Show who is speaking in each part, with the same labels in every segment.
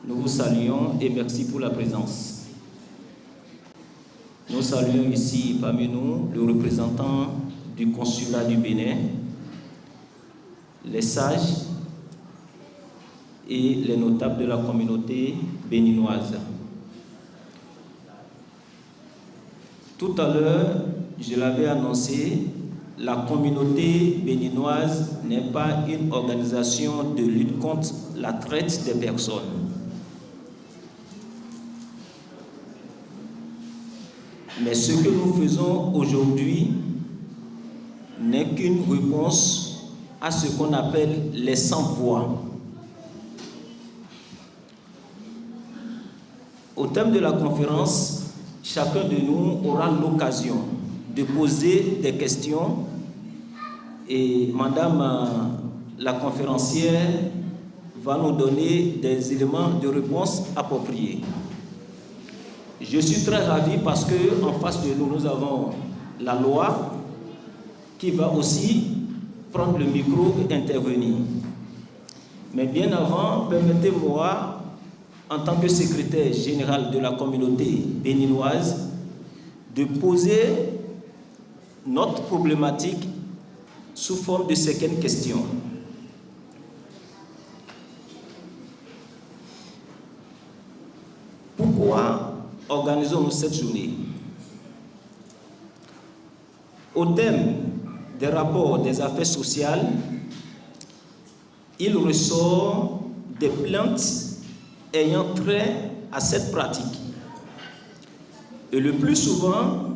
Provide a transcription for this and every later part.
Speaker 1: Nous vous saluons et merci pour la présence. Nous saluons ici parmi nous le représentant du consulat du Bénin, les sages et les notables de la communauté béninoise. Tout à l'heure, je l'avais annoncé, la communauté béninoise n'est pas une organisation de lutte contre la traite des personnes. Mais ce que nous faisons aujourd'hui n'est qu'une réponse à ce qu'on appelle les sans-voix. Au thème de la conférence, chacun de nous aura l'occasion de poser des questions et Madame la conférencière va nous donner des éléments de réponse appropriés. Je suis très ravi parce qu'en face de nous, nous avons la loi qui va aussi prendre le micro et intervenir. Mais bien avant, permettez-moi, en tant que secrétaire général de la communauté béninoise, de poser notre problématique sous forme de certaines questions. Pourquoi organisons-nous cette journée? Au thème des rapports des affaires sociales, il ressort des plaintes ayant trait à cette pratique. Et le plus souvent,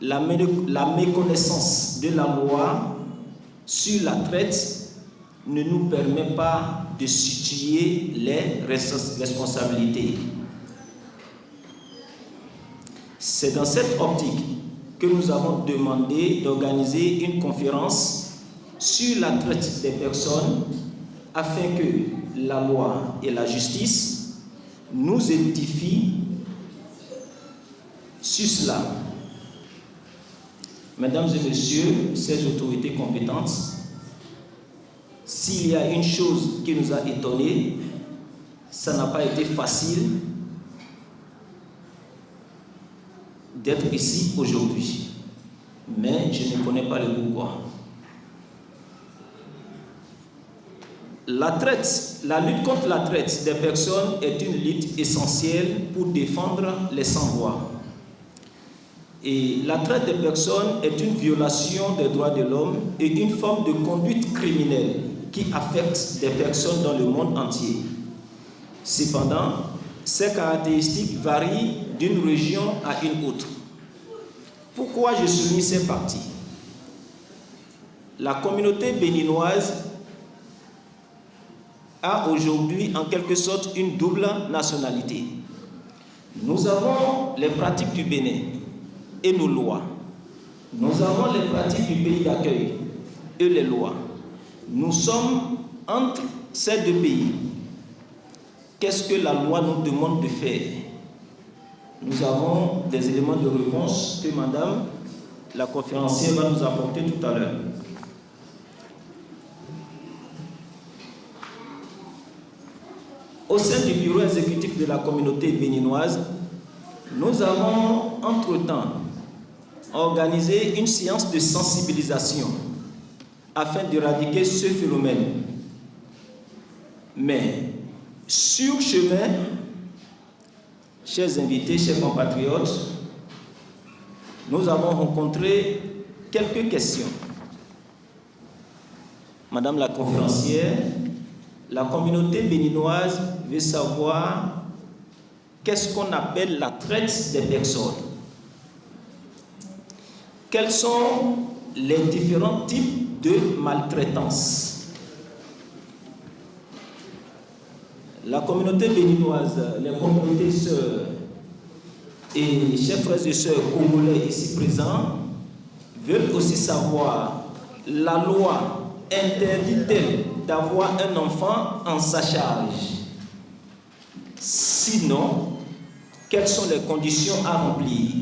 Speaker 1: la méconnaissance de la loi sur la traite ne nous permet pas de situer les responsabilités. C'est dans cette optique que nous avons demandé d'organiser une conférence sur la traite des personnes afin que la loi et la justice nous édifient sur cela. Mesdames et messieurs, ces autorités compétentes, s'il y a une chose qui nous a étonnés, ça n'a pas été facile d'être ici aujourd'hui. Mais je ne connais pas le pourquoi. La lutte contre la traite des personnes est une lutte essentielle pour défendre les sans-voix. Et la traite des personnes est une violation des droits de l'homme et une forme de conduite criminelle qui affecte des personnes dans le monde entier. Cependant, ces caractéristiques varient d'une région à une autre. Pourquoi je souligne ces parties? La communauté béninoise a aujourd'hui en quelque sorte une double nationalité. Nous avons les pratiques du Bénin et nos lois. Nous avons les pratiques du pays d'accueil et les lois. Nous sommes entre ces deux pays. Qu'est-ce que la loi nous demande de faire? Nous avons des éléments de réponse que Madame la conférencière va nous apporter tout à l'heure. Au sein du bureau exécutif de la communauté béninoise, nous avons entre-temps organisé une séance de sensibilisation afin d'éradiquer ce phénomène. Mais sur chemin, chers invités, chers compatriotes, nous avons rencontré quelques questions. Madame la conférencière, la communauté béninoise veut savoir qu'est-ce qu'on appelle la traite des personnes. Quels sont les différents types de maltraitance? La communauté béninoise, les communautés sœurs et chers frères et sœurs congolais ici présents veulent aussi savoir, la loi interdit-elle d'avoir un enfant en sa charge? Sinon, quelles sont les conditions à remplir?